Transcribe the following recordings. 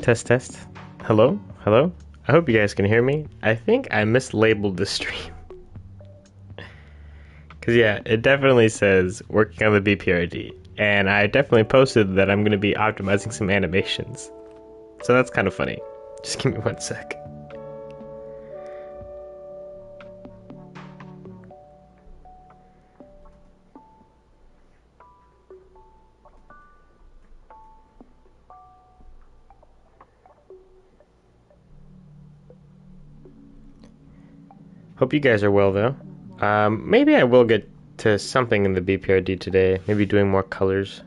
Test, test. Hello? Hello? I hope you guys can hear me. I think I mislabeled the stream. Because, yeah, it definitely says working on the BPRD. And I definitely posted that I'm going to be optimizing some animations. So that's kind of funny. Just give me one sec. Hope you guys are well, though. Maybe I will get to something in the BPRD today. Maybe doing more colors.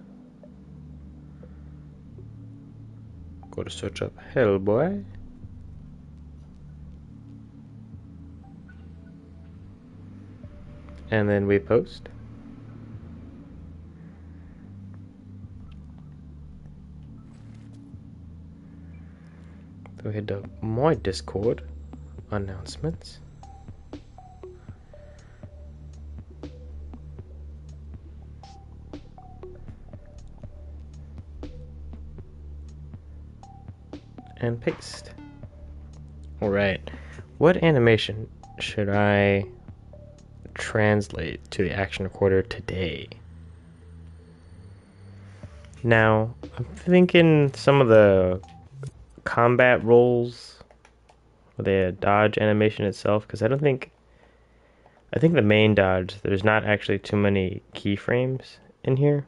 Go to search up Hellboy. And then we post. So head to my Discord announcements. And paste. Alright, what animation should I translate to the action recorder today? Now, I'm thinking some of the combat rolls, or the dodge animation itself, because I think the main dodge, there's not actually too many keyframes in here.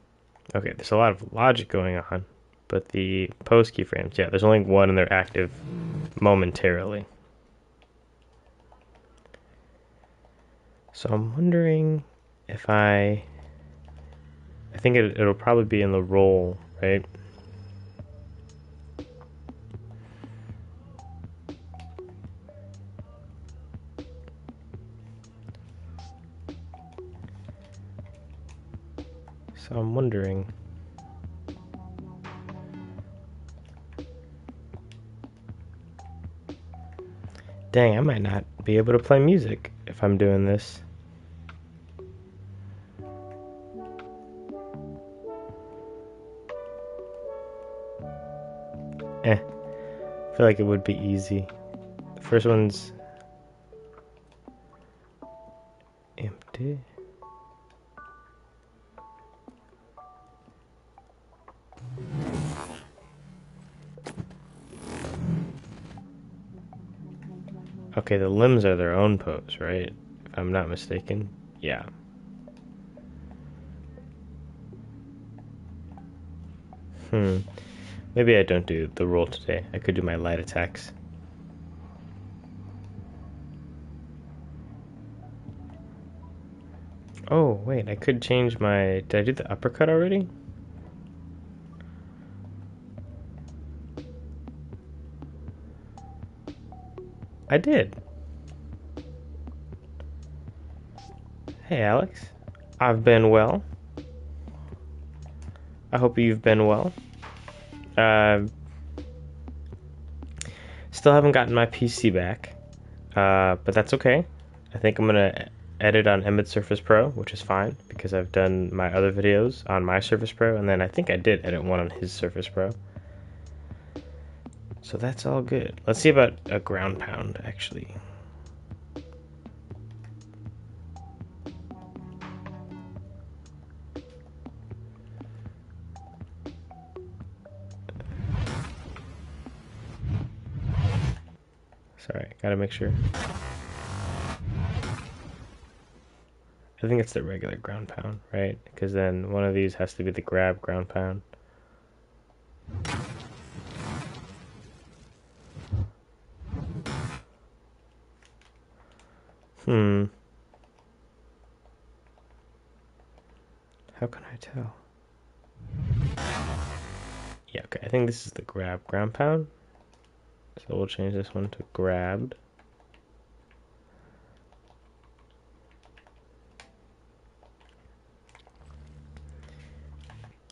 Okay, there's a lot of logic going on. But the post keyframes, yeah, there's only one and they're active momentarily. So I'm wondering if I think it'll probably be in the roll, right? So I'm wondering. Dang, I might not be able to play music if I'm doing this. I feel like it would be easy. The first one's empty. Okay, the limbs are their own pose, right? If I'm not mistaken. Yeah. Maybe I don't do the roll today. I could do my light attacks. Oh, wait, I could change my... Did I do the uppercut already? I did. Hey, Alex. I've been well. I hope you've been well. Still haven't gotten my PC back, but that's okay. I think I'm gonna edit on Emmet Surface Pro, which is fine because I've done my other videos on my Surface Pro, and then I think I did edit one on his Surface Pro. So that's all good. Let's see about a ground pound, actually. Sorry, gotta make sure. I think it's the regular ground pound, right? Because then one of these has to be the grab ground pound. How can I tell? Yeah, okay, I think this is the grab ground pound. So we'll change this one to grabbed.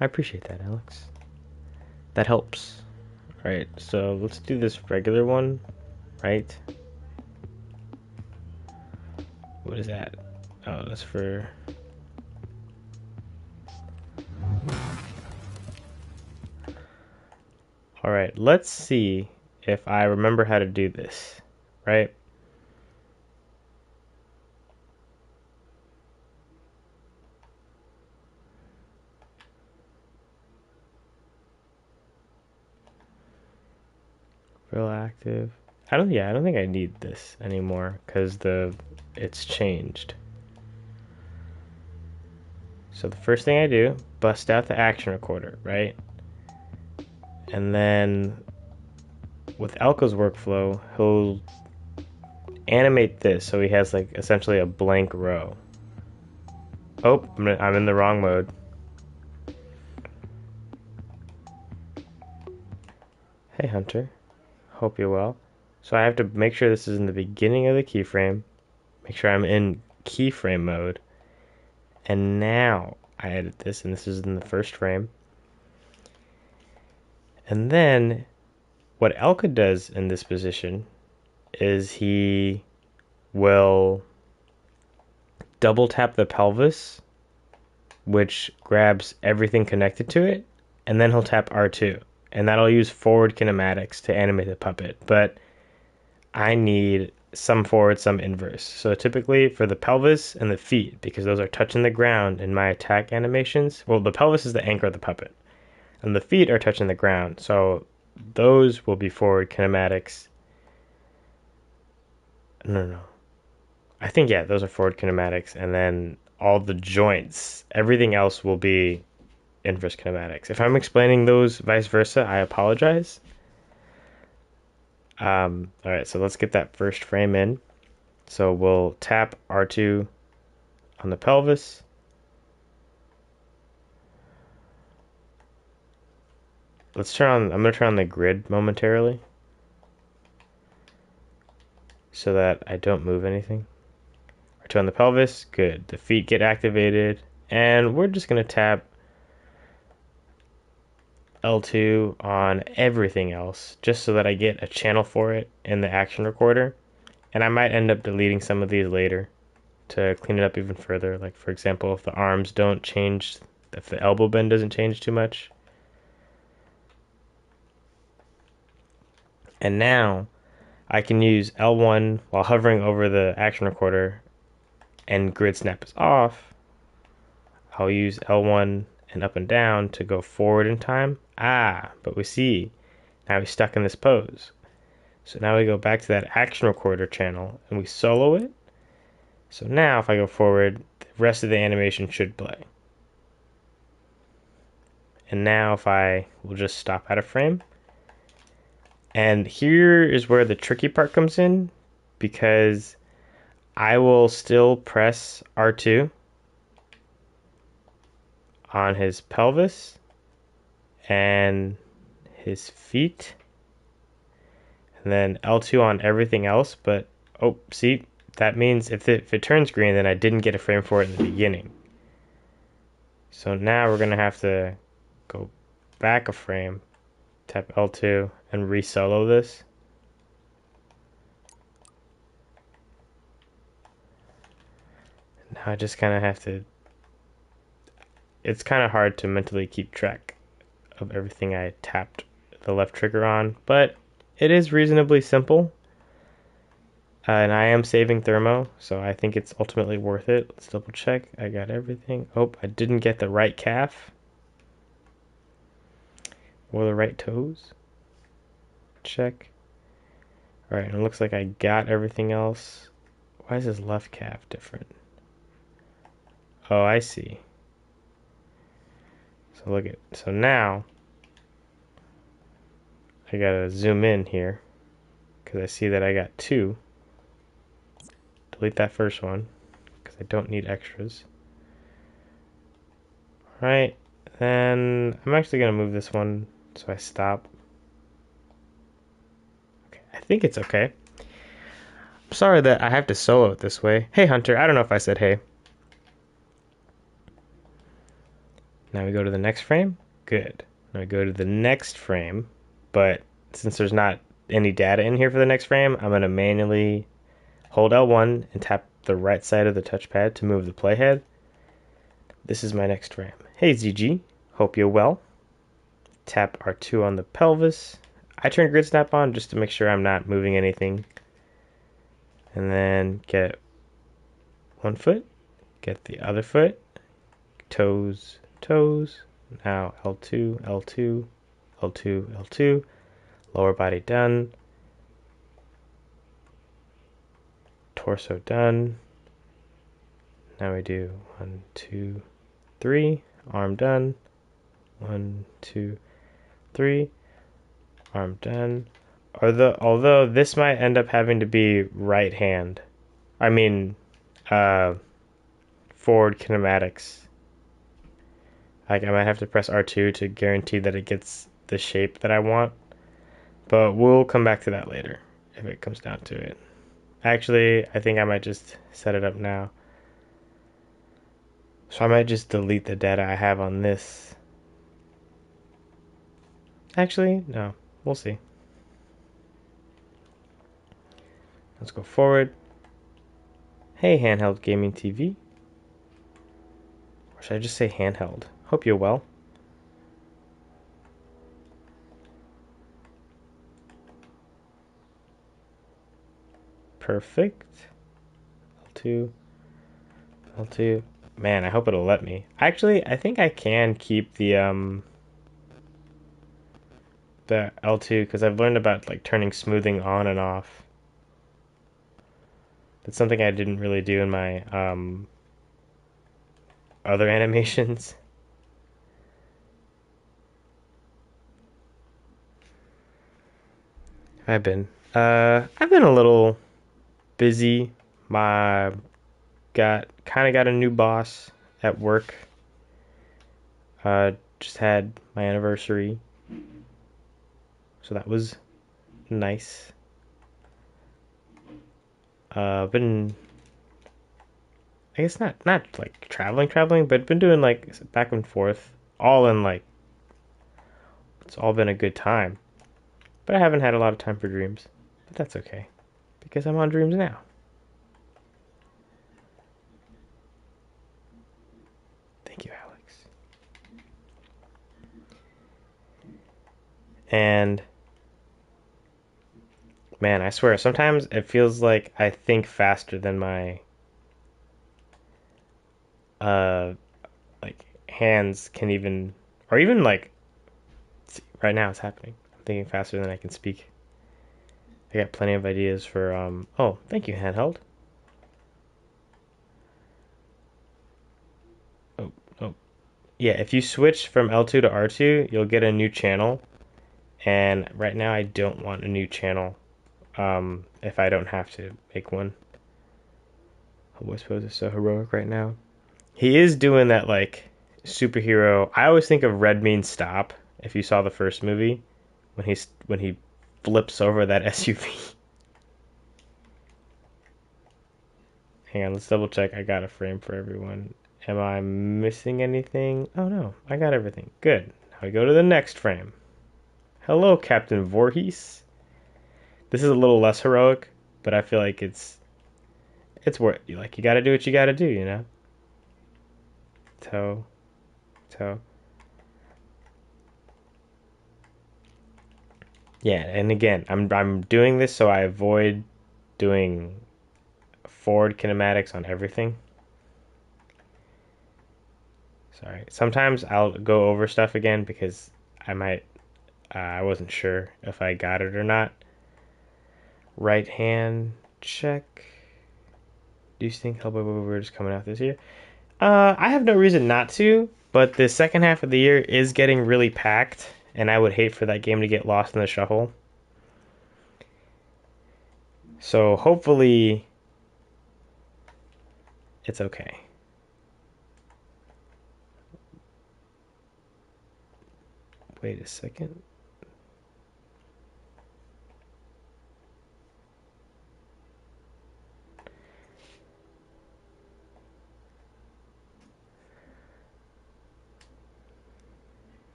I appreciate that, Alex. That helps. Alright, so let's do this regular one, right? What is that? Oh, that's for... All right, let's see if I remember how to do this, right? Real active. I don't think I need this anymore because it's changed. So the first thing I do, bust out the action recorder, right? And then with Elko's workflow, he'll animate this so he has like essentially a blank row. Oh, I'm in the wrong mode. Hey Hunter, hope you're well. So I have to make sure this is in the beginning of the keyframe, make sure I'm in keyframe mode, and now I edit this, and this is in the first frame. And then what Elka does in this position is he will double tap the pelvis, which grabs everything connected to it, and then he'll tap R2. And that'll use forward kinematics to animate the puppet. But I need some forward, some inverse. So typically for the pelvis and the feet, because those are touching the ground in my attack animations, well, the pelvis is the anchor of the puppet, and the feet are touching the ground. So those will be forward kinematics. No. I think, yeah, those are forward kinematics. And then all the joints, everything else will be inverse kinematics. If I'm explaining those vice versa, I apologize. All right, so let's get that first frame in. So we'll tap R2 on the pelvis. I'm gonna turn on the grid momentarily so that I don't move anything. R2 on the pelvis, good. The feet get activated, and we're just gonna tap L2 on everything else just so that I get a channel for it in the action recorder. And I might end up deleting some of these later to clean it up even further. Like, for example, if the arms don't change, if the elbow bend doesn't change too much. And now I can use L1 while hovering over the action recorder and grid snap is off. I'll use L1 and up and down to go forward in time. But we see now he's stuck in this pose. So now we go back to that action recorder channel and we solo it. So now if I go forward, the rest of the animation should play. And now if I will just stop out of frame. And here is where the tricky part comes in, because I will still press R2 on his pelvis and his feet, and then L2 on everything else. But oh, see, that means if it turns green, then I didn't get a frame for it in the beginning. So now we're gonna have to go back a frame, tap L2 and re-solo this. Now I just kind of have to, it's kind of hard to mentally keep track of everything I tapped the left trigger on, but it is reasonably simple. And I am saving thermo, so I think it's ultimately worth it. Let's double check. I got everything. Oh, I didn't get the right calf or the right toes. Check. All right, and it looks like I got everything else. Why is his left calf different? Oh, I see. So now I gotta zoom in here because I see that I got two. Delete that first one because I don't need extras. All right, then I'm actually gonna move this one so I stop. Okay, I think it's okay. I'm sorry that I have to solo it this way. Hey Hunter, I don't know if I said hey. Now we go to the next frame. Good. Now we go to the next frame, but since there's not any data in here for the next frame, I'm going to manually hold L1 and tap the right side of the touchpad to move the playhead. This is my next frame. Hey ZG, hope you're well. tap R2 on the pelvis. I turn grid snap on just to make sure I'm not moving anything. And then get one foot, get the other foot, toes, toes. Now L2, L2, L2, L2. Lower body done. Torso done. Now we do 1, 2, 3. Arm done. 1, 2, 3. Arm done. Although this might end up having to be right hand. I mean, forward kinematics. Like I might have to press R2 to guarantee that it gets the shape that I want. But we'll come back to that later if it comes down to it. Actually, I think I might just set it up now. So I might just delete the data I have on this. Actually, no. We'll see. Let's go forward. Hey, handheld gaming TV. Or should I just say handheld? Hope you're well. Perfect. L2. L2. Man, I hope it'll let me. Actually, I think I can keep the L2 because I've learned about like turning smoothing on and off. That's something I didn't really do in my other animations. I've been a little busy. My got a new boss at work. Just had my anniversary, so that was nice. Been I guess not like traveling, but been doing like back and forth, all in like it's all been a good time. But I haven't had a lot of time for dreams, but that's okay because I'm on dreams now. Thank you, Alex. And man, I swear, sometimes it feels like I think faster than my uh like hands can even or even like see, right now it's happening. I'm thinking faster than I can speak. I got plenty of ideas for oh, thank you, handheld. Oh, oh. Yeah, if you switch from L2 to R2, you'll get a new channel. And right now I don't want a new channel if I don't have to make one. Voice pose is so heroic right now. He is doing that like superhero. I always think of Red Means Stop. If you saw the first movie, when he flips over that SUV. Hang on, let's double check. I got a frame for everyone. Am I missing anything? Oh no, I got everything. Good. Now we go to the next frame. Hello, Captain Voorhees. This is a little less heroic, but I feel like it's worth like you got to do what you got to do, you know. Toe, toe. Yeah, and again, I'm doing this so I avoid doing forward kinematics on everything. Sorry. Sometimes I'll go over stuff again because I wasn't sure if I got it or not. Right hand check. Do you think Hellboy We're just coming out this year? I have no reason not to, but the second half of the year is getting really packed, and I would hate for that game to get lost in the shuffle. So hopefully it's okay. Wait a second.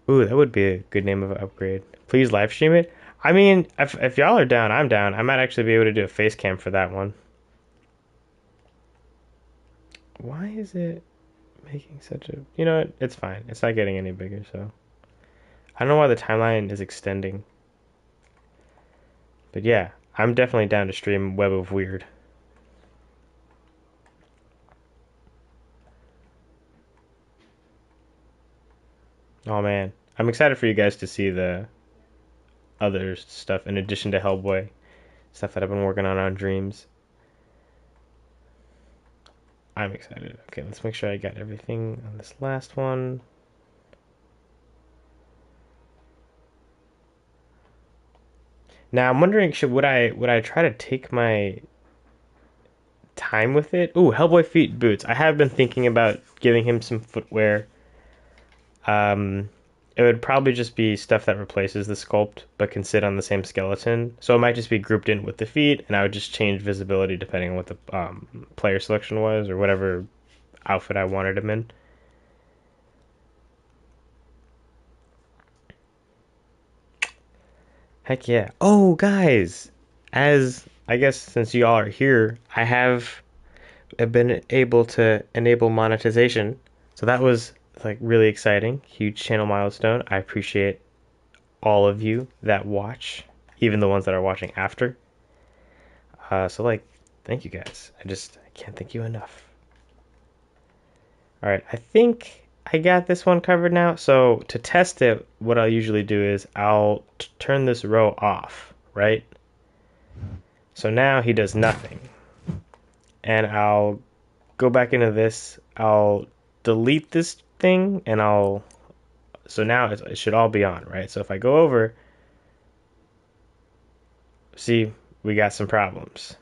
Ooh, that would be a good name of an upgrade. Please live stream it. I mean, if y'all are down, I'm down. I might actually be able to do a face cam for that one. Why is it making such a... You know what? It's fine. It's not getting any bigger, so... I don't know why the timeline is extending. But yeah, I'm definitely down to stream Web of Weird. Oh man. I'm excited for you guys to see the other stuff in addition to Hellboy. Stuff that I've been working on Dreams. I'm excited. Okay, let's make sure I got everything on this last one. Now I'm wondering, would I try to take my time with it? Ooh, Hellboy feet boots. I have been thinking about giving him some footwear. Um, it would probably just be stuff that replaces the sculpt, but can sit on the same skeleton. So it might just be grouped in with the feet, and I would just change visibility depending on what the player selection was or whatever outfit I wanted him in. Heck yeah. Oh, guys, as I guess since you all are here, I have been able to enable monetization. So that was like really exciting, huge channel milestone. I appreciate all of you that watch, even the ones that are watching after. So like, thank you guys. I can't thank you enough. All right, I think I got this one covered now. So to test it, what I'll usually do is I'll turn this row off, right? So now he does nothing. And I'll go back into this. I'll delete this thing and so now it should all be on, right? So if I go over, see, we got some problems.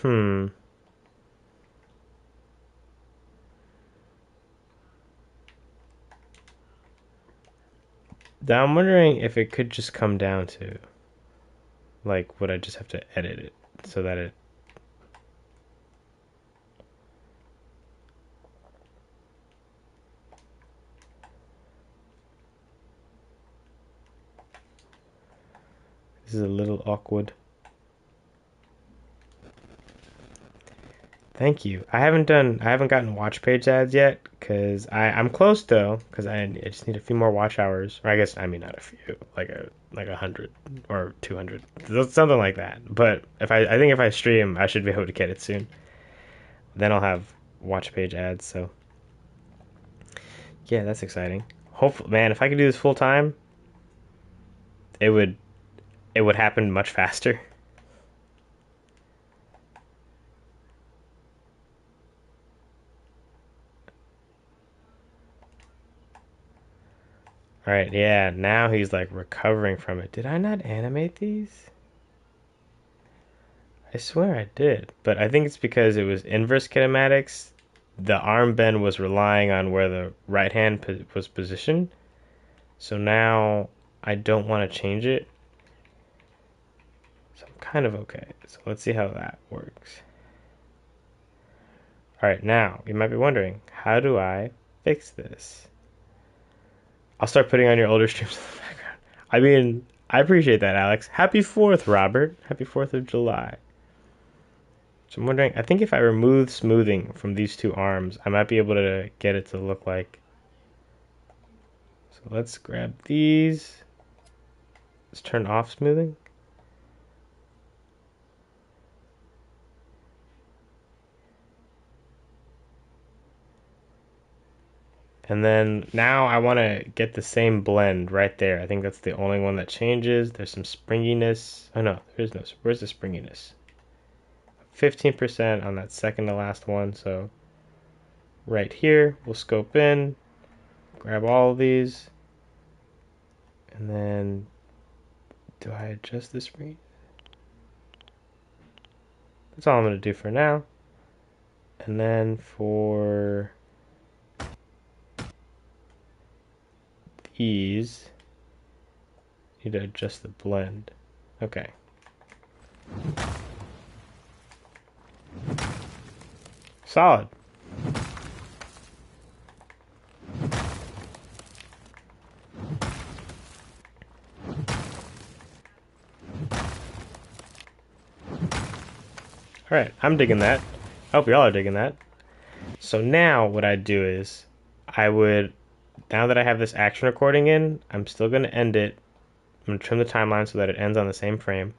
Hmm. Now I'm wondering if it could just come down to, like, would I just have to edit it so that it... This is a little awkward. Thank you. I haven't gotten watch page ads yet because I'm close though because I just need a few more watch hours. Or I guess I mean not a few, like 100 or 200, something like that. But I think if I stream, I should be able to get it soon. Then I'll have watch page ads. So yeah, that's exciting. Hopefully, man, if I could do this full time, it would it would happen much faster. All right, yeah, now he's like recovering from it. Did I not animate these? I swear I did, but I think it's because it was inverse kinematics. The arm bend was relying on where the right hand was positioned. So now I don't want to change it. So I'm kind of okay. So let's see how that works. All right, now you might be wondering, how do I fix this? I'll start putting on your older streams in the background. I mean, I appreciate that, Alex. Happy 4th, Robert. Happy 4th of July. So I'm wondering, I think if I remove smoothing from these two arms, I might be able to get it to look like... So let's grab these. Let's turn off smoothing. And then now I want to get the same blend right there. I think that's the only one that changes. There's some springiness. Oh no, there's no. Where's the springiness? 15% on that second to last one. So right here, we'll scope in, grab all of these, and then do I adjust the spring? That's all I'm going to do for now. And then for these, need to adjust the blend. Okay. Solid. Alright, I'm digging that. I hope y'all are digging that. So now what I'd do is I would, now that I have this action recording in, I'm still going to end it. I'm going to trim the timeline so that it ends on the same frame.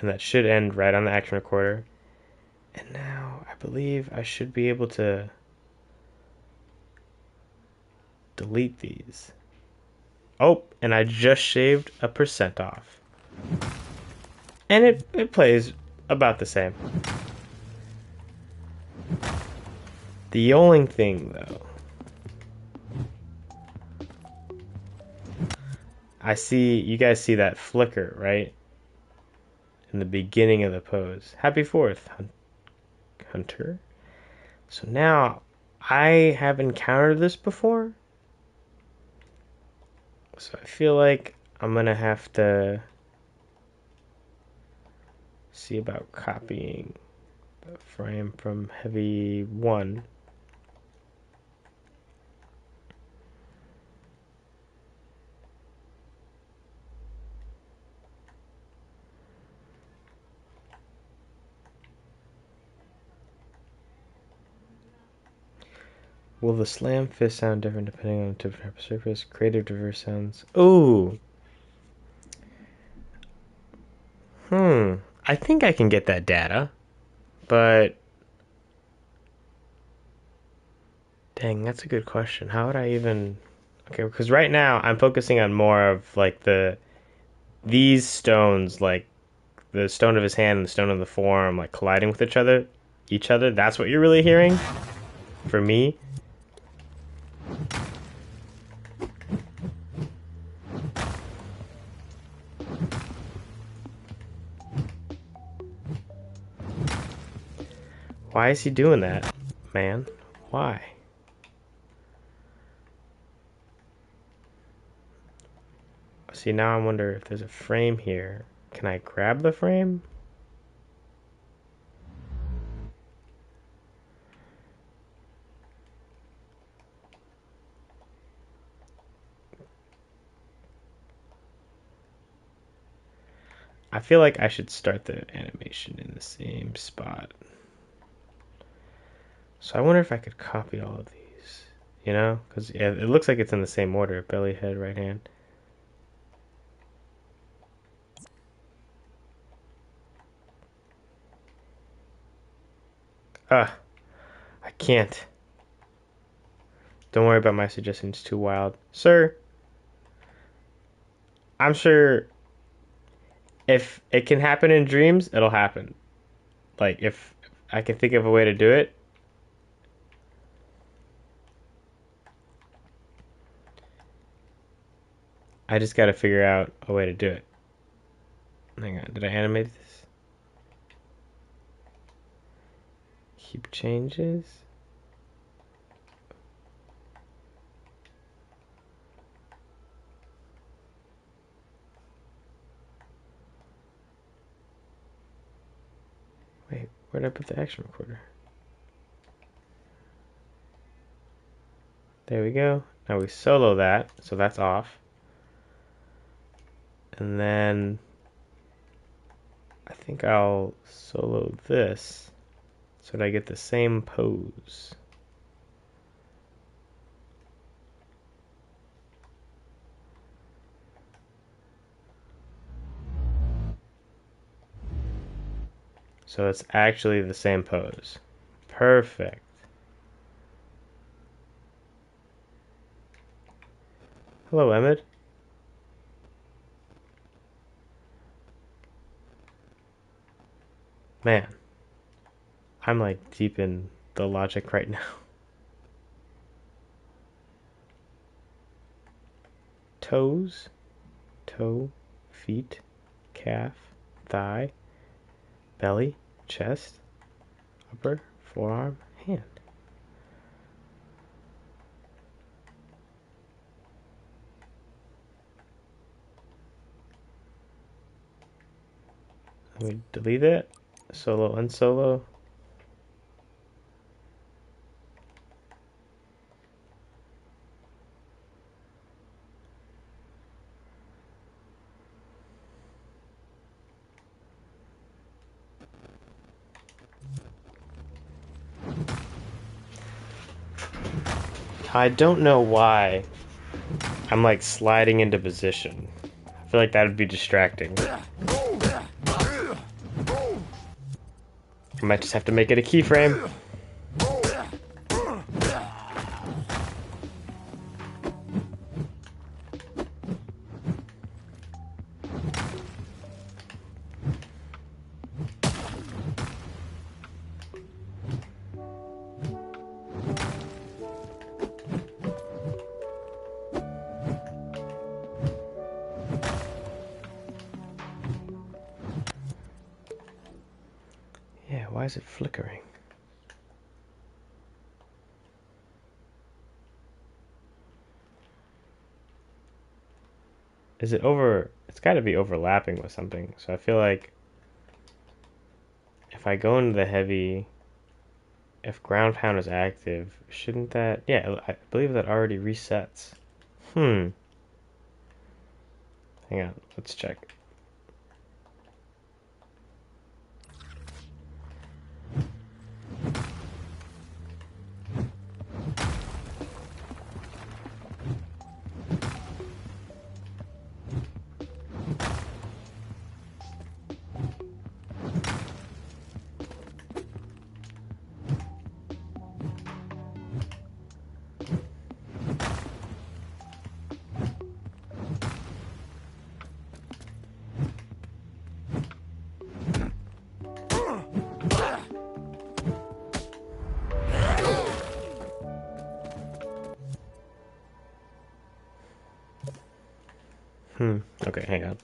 And that should end right on the action recorder. And now I believe I should be able to delete these. Oh, and I just shaved a percent off. And it plays about the same. The only thing, though, I see, you guys see that flicker, right? In the beginning of the pose. Happy 4th, Hunter. So now, I have encountered this before. So I feel like I'm gonna have to see about copying the frame from heavy 1. Will the slam fist sound different depending on the type of surface? Creative diverse sounds. Ooh. I think I can get that data, but dang, that's a good question. How would I even? Okay, because right now I'm focusing on more of like these stones, like the stone of his hand and the stone of the forearm, like colliding with each other. That's what you're really hearing for me. Why is he doing that, man? Why? See, now I wonder if there's a frame here. Can I grab the frame? I feel like I should start the animation in the same spot. So I wonder if I could copy all of these, you know? Because yeah, it looks like it's in the same order. Belly, head, right hand. Ah, I can't. Don't worry about my suggestion. It's too wild. Sir, I'm sure if it can happen in dreams, it'll happen. Like, if I can think of a way to do it. I just gotta figure out a way to do it. Hang on, did I animate this? Keep changes. Wait, where'd I put the action recorder? There we go. Now we solo that, so that's off. And then I think I'll solo this so that I get the same pose. So it's actually the same pose. Perfect. Hello, Emmett. Man, I'm like deep in the logic right now. Toes, toe, feet, calf, thigh, belly, chest, upper, forearm, hand. Let me delete it. Solo, unsolo. I don't know why I'm like sliding into position. I feel like that would be distracting. I might just have to make it a keyframe. Yeah, why is it flickering? Is it over? It's got to be overlapping with something. So I feel like if I go into the heavy, if ground pound is active, shouldn't that? Yeah, I believe that already resets. Hmm. Hang on, let's check. Hmm. Okay, hang on.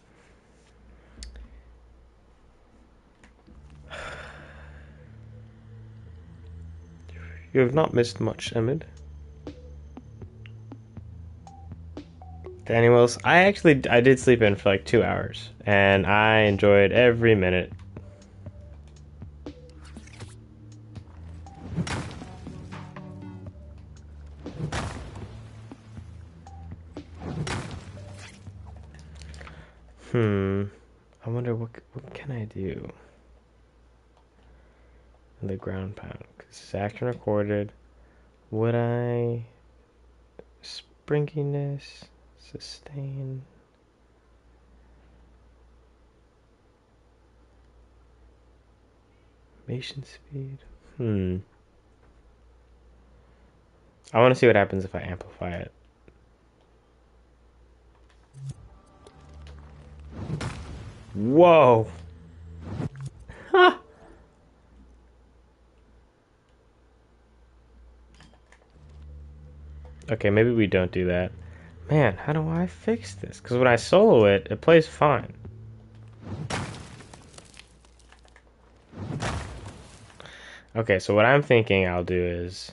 You have not missed much, Emid. Anyone else? I did sleep in for like 2 hours, and I enjoyed every minute. Hmm. I wonder what can I do in the ground pound? Because it's action recorded. Would I springiness sustain? Animation speed. Hmm. I want to see what happens if I amplify it. Whoa. Ha! Okay, maybe we don't do that. Man, how do I fix this? Because when I solo it, it plays fine. Okay, so what I'm thinking I'll do is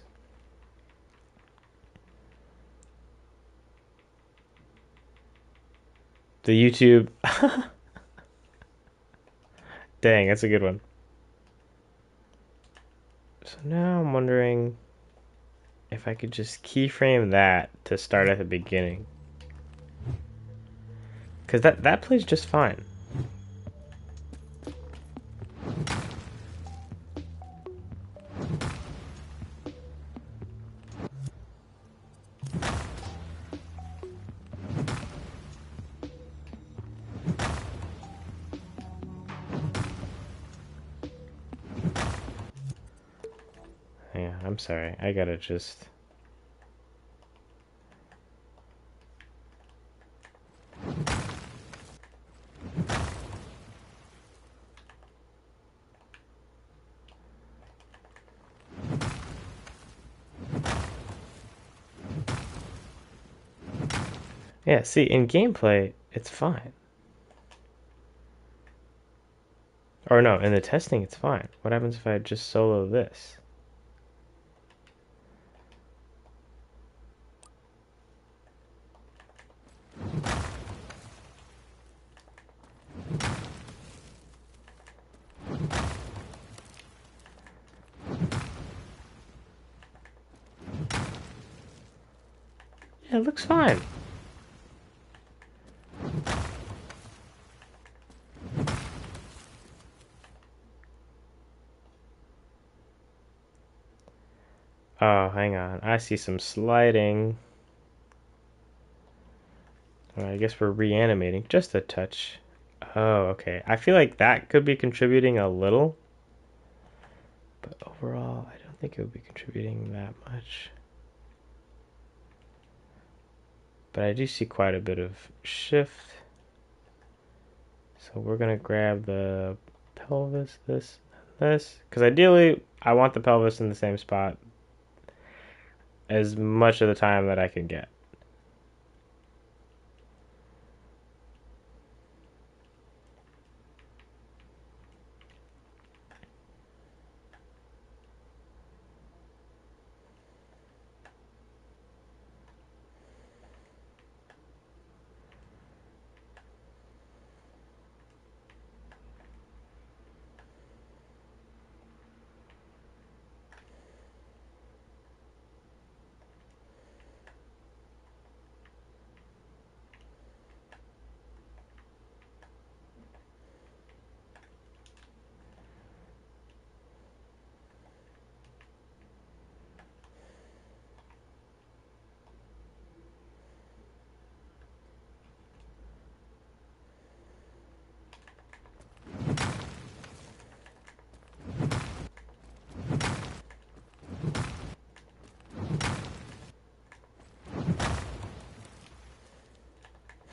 the YouTube. Dang, that's a good one. So now I'm wondering if I could just keyframe that to start at the beginning. Because that plays just fine. Yeah, I'm sorry. I gotta just. Yeah, see, in gameplay, it's fine. Or no, in the testing, it's fine. What happens if I just solo this? Yeah, it looks fine. Oh, hang on. I see some sliding. Well, I guess we're reanimating just a touch. Oh, okay. I feel like that could be contributing a little, but overall, I don't think it would be contributing that much. But I do see quite a bit of shift. So we're gonna grab the pelvis, this. Because ideally, I want the pelvis in the same spot as much of the time that I can get.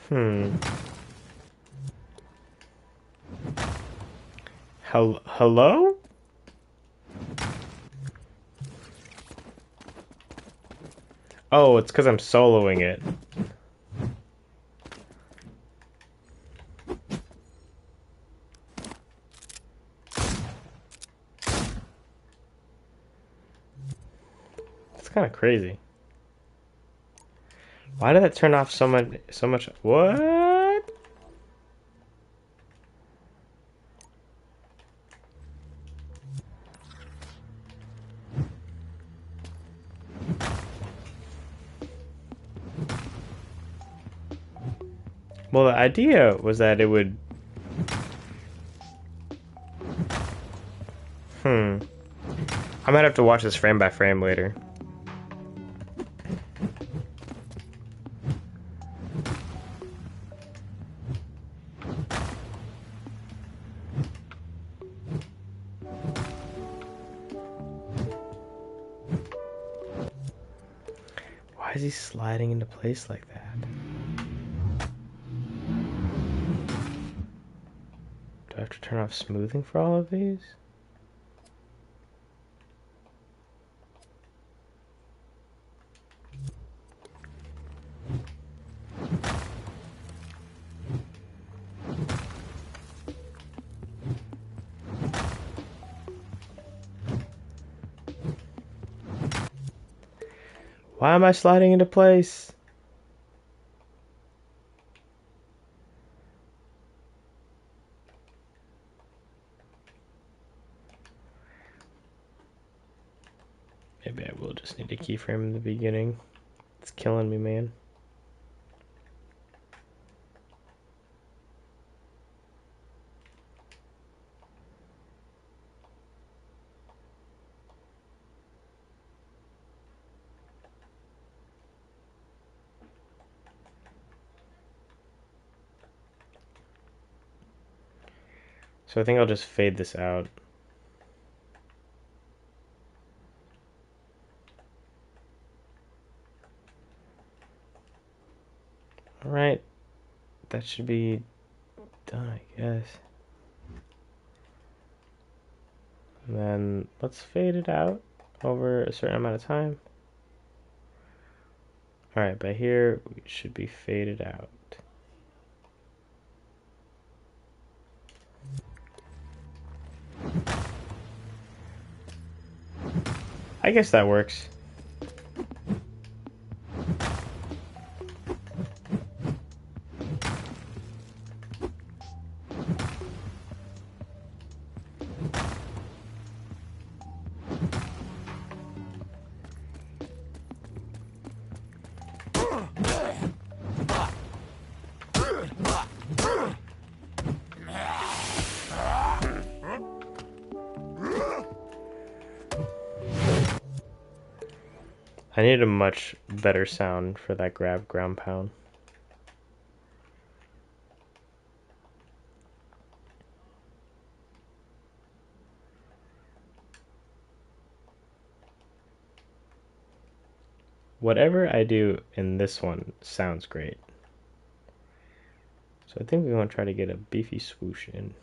Hmm. Hello? Oh, it's because I'm soloing it. It's kind of crazy. Why did that turn off so much? So much. What? Well, the idea was that it would. Hmm. I might have to watch this frame by frame later. Why is he sliding into place like that? Do I have to turn off smoothing for all of these? Why am I sliding into place? Maybe I will just need a keyframe in the beginning. It's killing me, man. So I think I'll just fade this out. Alright, that should be done, I guess. And then let's fade it out over a certain amount of time. Alright, by here we should be faded out. I guess that works. I need a much better sound for that grab ground pound. Whatever I do in this one sounds great. So I think we want to try to get a beefy swoosh in.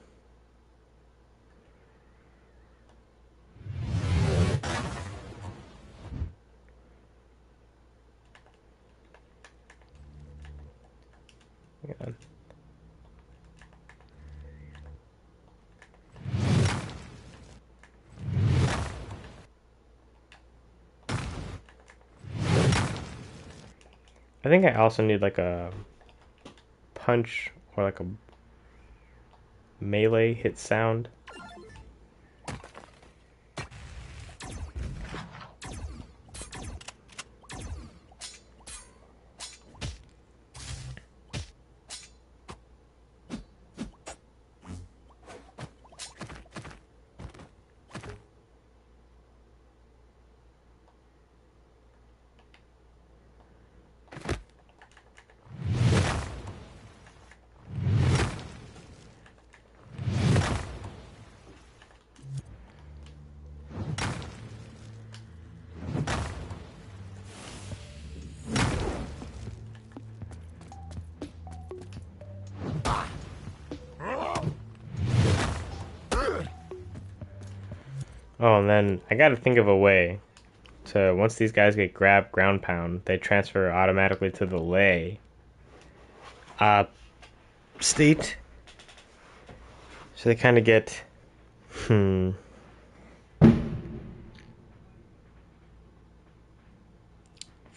Hang on. I think I also need like a punch or like a melee hit sound. Oh, and then I gotta think of a way to, once these guys get grab ground pound, they transfer automatically to the lay state. So they kind of get, Feel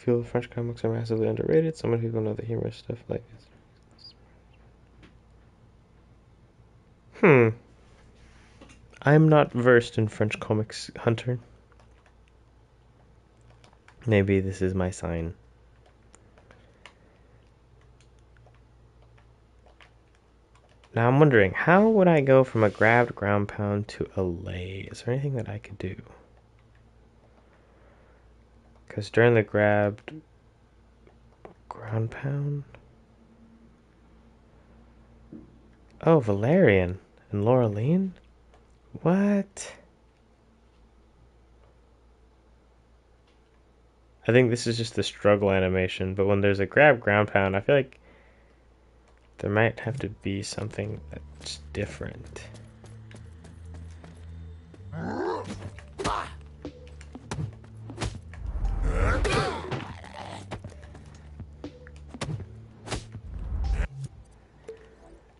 the French comics are massively underrated. So many people know the humorous stuff like this. I'm not versed in French comics, Hunter. Maybe this is my sign. Now I'm wondering, how would I go from a grabbed ground pound to a lay? Is there anything that I could do? Because during the grabbed ground pound... Oh, Valerian and Laureline? What? I think this is just the struggle animation, but when there's a grab ground pound, I feel like there might have to be something that's different.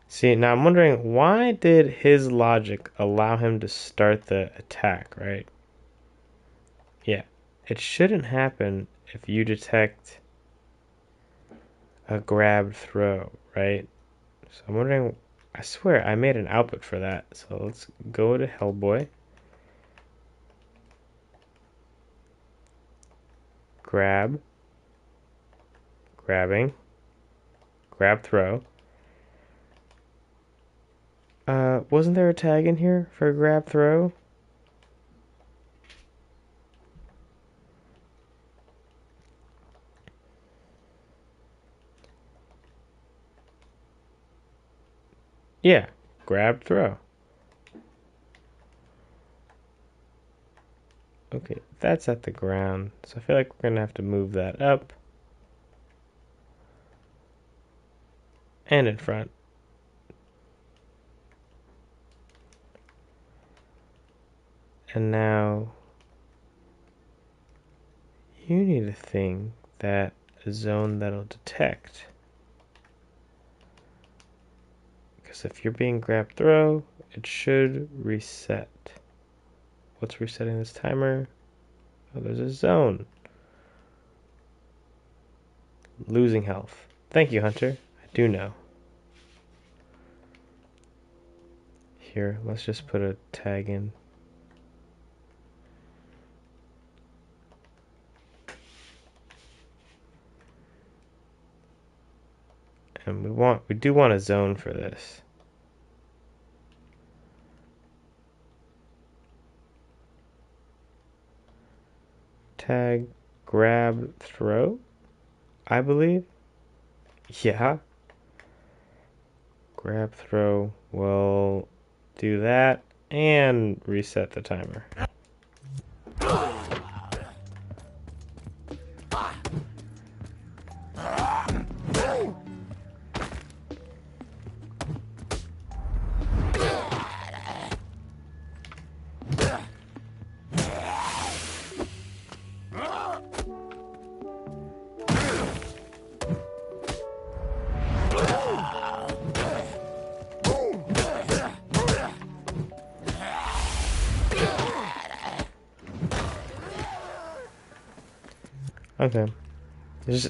See, now I'm wondering, why did his logic allow him to start the attack, right? Yeah, it shouldn't happen if you detect a grab throw, right? So I'm wondering, I swear I made an output for that. So let's go to Hellboy. Grab, grabbing, grab throw. Wasn't there a tag in here for grab throw? Yeah, grab throw. Okay, that's at the ground. So I feel like we're gonna have to move that up and in front. And now you need a thing that a zone that'll detect. Because if you're being grab throw, it should reset. What's resetting this timer? Oh, there's a zone. Losing health. Thank you, Hunter. I do know. Here, let's just put a tag in. And we do want a zone for this. Tag grab, throw, I believe. Yeah, grab, throw. We'll do that and reset the timer. Okay.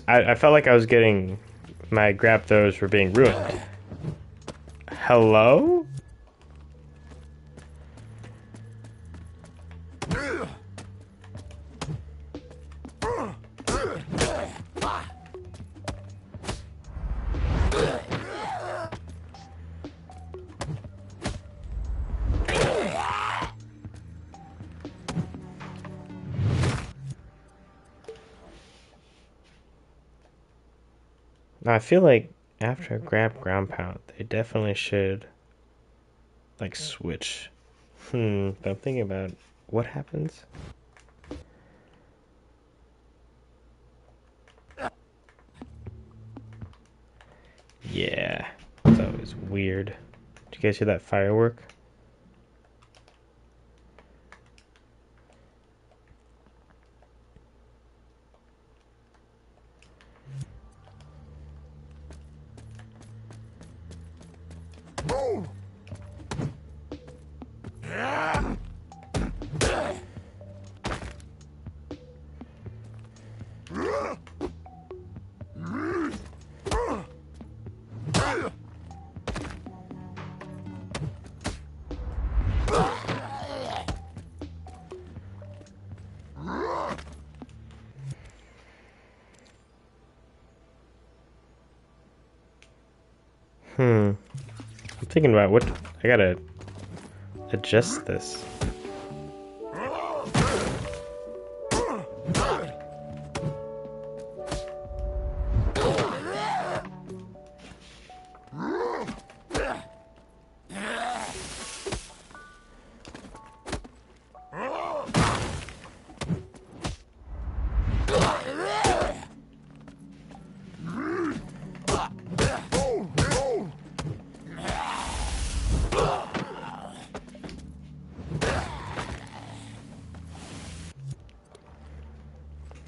I felt like I was getting my grab throws were being ruined. Hello? Now I feel like after a grab ground pound, they definitely should like switch. But I'm thinking about what happens. Yeah, it's always weird. Did you guys hear that firework? I'm thinking about what I gotta adjust this.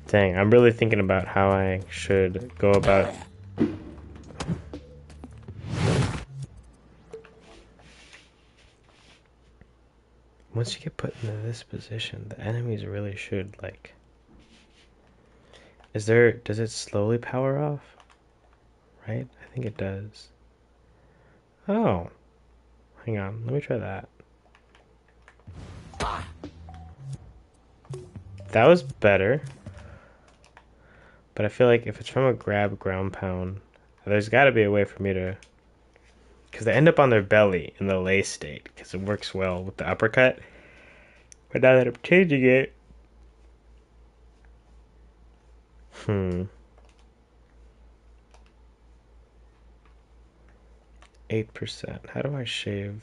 Dang, I'm really thinking about how I should go about. Once you get put into this position, the enemies really should like. Does it slowly power off? Right? I think it does. Oh, hang on, let me try that. That was better. But I feel like if it's from a grab ground pound, there's got to be a way for me to. Because they end up on their belly in the lay state, because it works well with the uppercut. But now that I'm changing it. 8%. How do I shave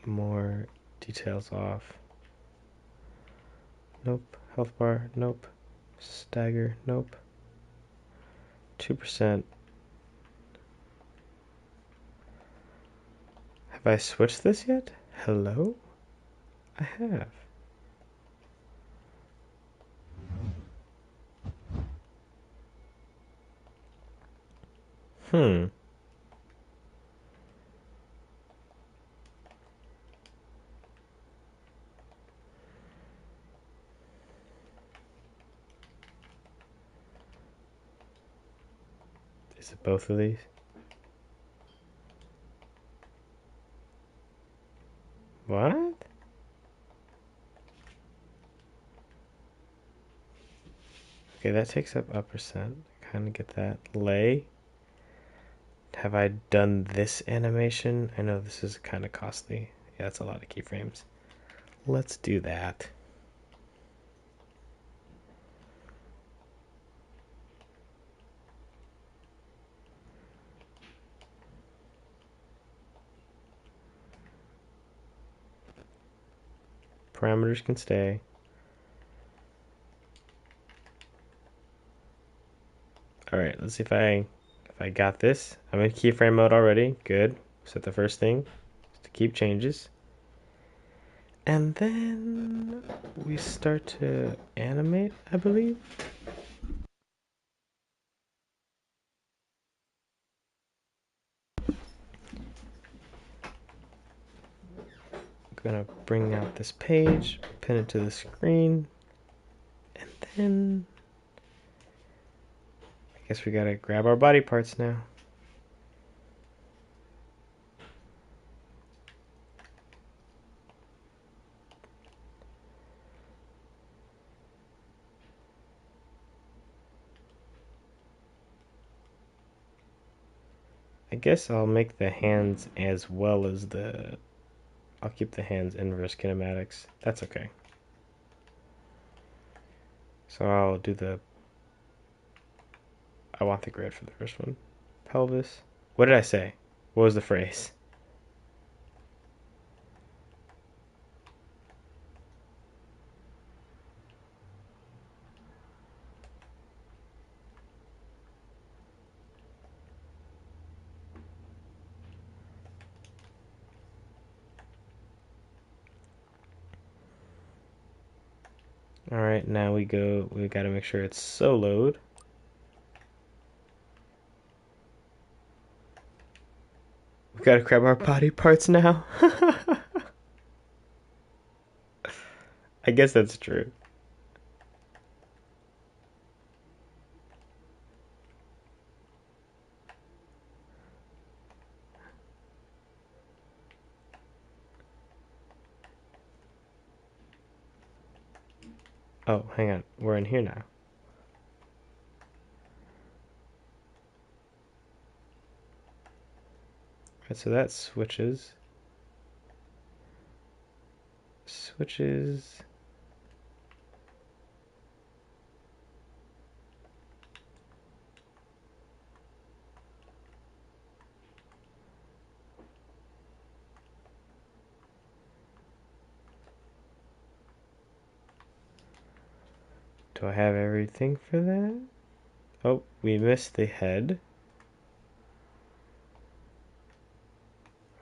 more details off? Nope. Health bar. Nope. Stagger. Nope. 2%. Have I switched this yet? Hello? I have. Is it both of these? What? Okay, that takes up a percent. Kind of get that. Lay. Have I done this animation? I know this is kind of costly. Yeah, that's a lot of keyframes. Let's do that. parameters can stay. All right, let's see if I got this. I'm in keyframe mode already. Good. Set the first thing to keep changes. And then we start to animate, I believe. I'm gonna bring out this page, pin it to the screen, and then I guess we gotta grab our body parts now. I guess I'll make the hands as well as I'll keep the hands inverse kinematics. That's okay. So I want the grid for the first one. Pelvis. What did I say? What was the phrase? All right, now we gotta make sure it's soloed. We gotta grab our body parts now. I guess that's true. Oh, hang on. We're in here now. Right, so that switches. Switches. Do I have everything for that? Oh, we missed the head.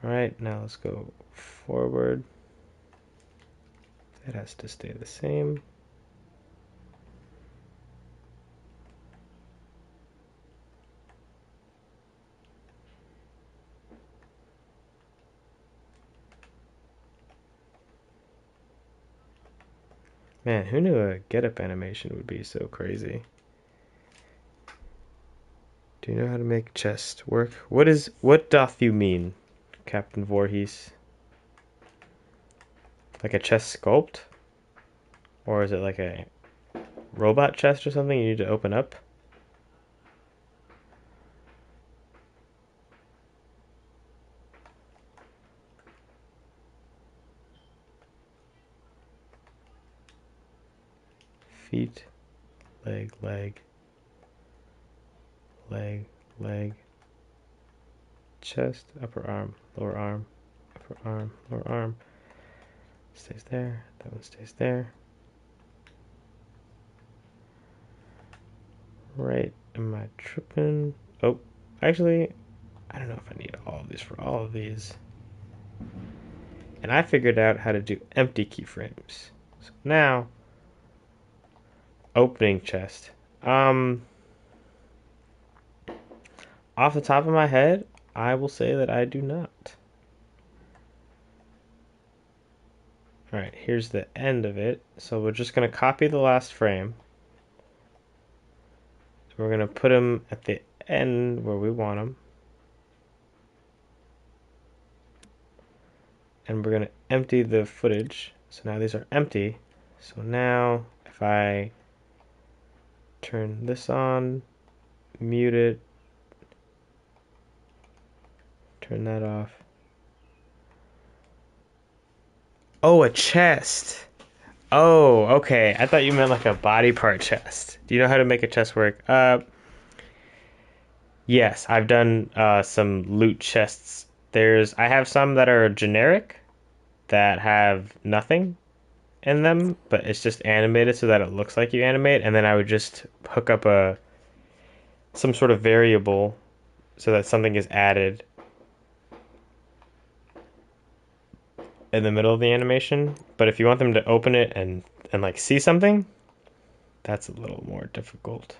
All right, now let's go forward. That has to stay the same. Man, who knew a get-up animation would be so crazy? Do you know how to make chest work? What doth you mean, Captain Voorhees? Like a chest sculpt? Or is it like a robot chest or something you need to open up? Feet, leg, leg, leg, leg, chest, upper arm, lower arm, upper arm, lower arm. Stays there. That one stays there. Right. Am I tripping? Oh, actually, I don't know if I need all of these for all of these. And I figured out how to do empty keyframes. So now, opening chest. Off the top of my head, I will say that I do not. All right, here's the end of it. So we're just going to copy the last frame. So we're going to put them at the end where we want them. And we're going to empty the footage. So now these are empty. So now if I turn this on, mute it, turn that off. Oh, a chest. Oh, okay. I thought you meant like a body part chest. Do you know how to make a chest work? Yes, I've done some loot chests. I have some that are generic that have nothing. in them, but it's just animated so that it looks like you animate, and then I would just hook up a some sort of variable so that something is added in the middle of the animation. But if you want them to open it and like see something, that's a little more difficult.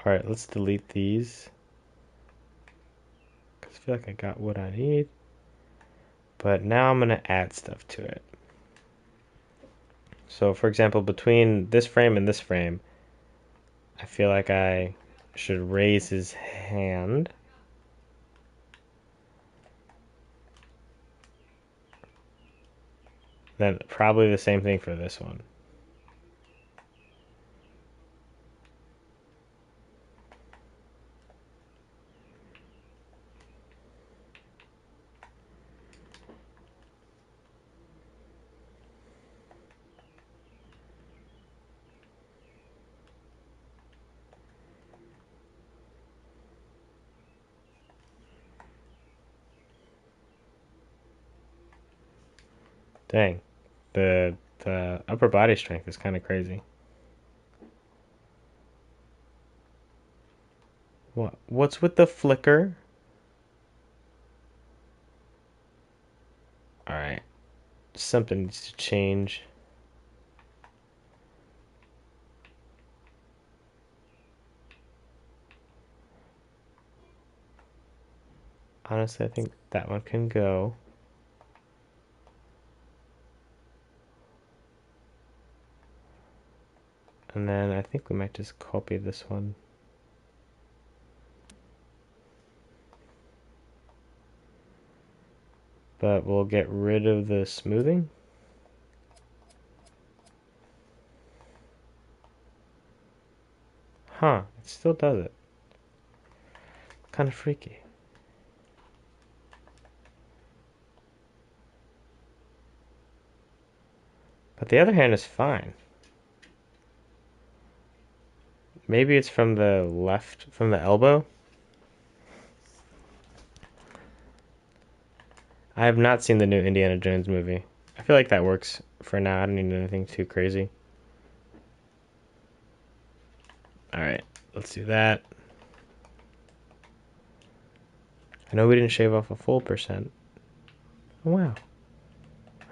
All right, let's delete these because I feel like I got what I need. But now I'm gonna add stuff to it. So for example, between this frame and this frame, I feel like I should raise his hand. Then probably the same thing for this one. Dang, the upper body strength is kind of crazy. What's with the flicker? All right, something needs to change. Honestly, I think that one can go. And then I think we might just copy this one. But we'll get rid of the smoothing. Huh, it still does it. Kind of freaky. But the other hand is fine. Maybe it's from the left, from the elbow. I have not seen the new Indiana Jones movie. I feel like that works for now. I don't need anything too crazy. Alright, let's do that. I know we didn't shave off a full percent. Oh, wow.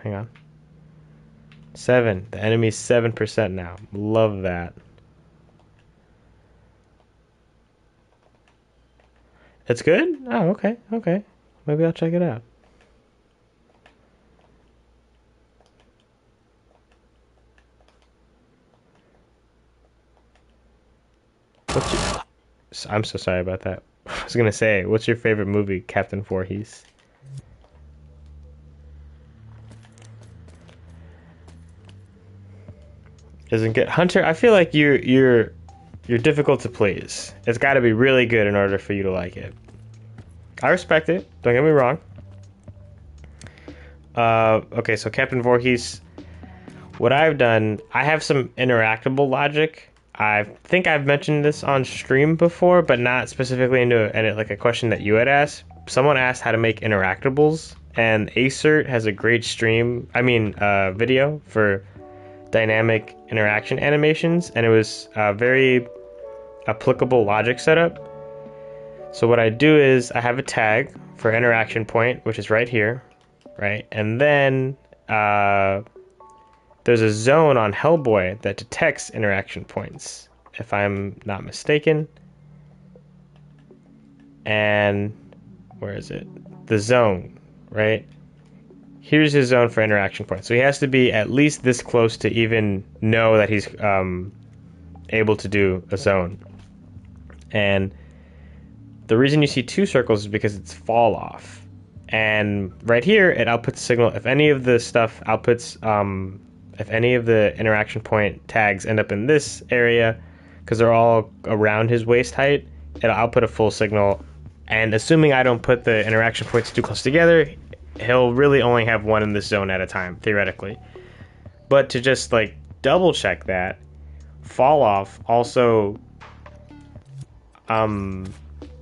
Hang on. 7. The enemy's 7% now. Love that. It's good? Oh, okay, okay. Maybe I'll check it out. What's your... I'm so sorry about that. I was gonna say, what's your favorite movie, Captain Voorhees? Isn't good. Hunter, I feel like you're difficult to please. It's got to be really good in order for you to like it. I respect it. Don't get me wrong. Okay, so Captain Voorhees. What I've done, I have some interactable logic. I think I've mentioned this on stream before, but not specifically into like a question that you had asked. Someone asked how to make interactables, and Acert has a great video for dynamic interaction animations, and it was a very applicable logic setup. So what I do is I have a tag for interaction point, which is right here, right? And then there's a zone on Hellboy that detects interaction points, if I'm not mistaken. And where is it? The zone, right? Here's his zone for interaction points. So he has to be at least this close to even know that he's able to do a zone. And the reason you see 2 circles is because it's fall off. And right here, it outputs a signal. If any of the stuff outputs, if any of the interaction point tags end up in this area, because they're all around his waist height, it'll output a full signal. And assuming I don't put the interaction points too close together, he'll really only have one in this zone at a time, theoretically. But to just like double check that, fall off also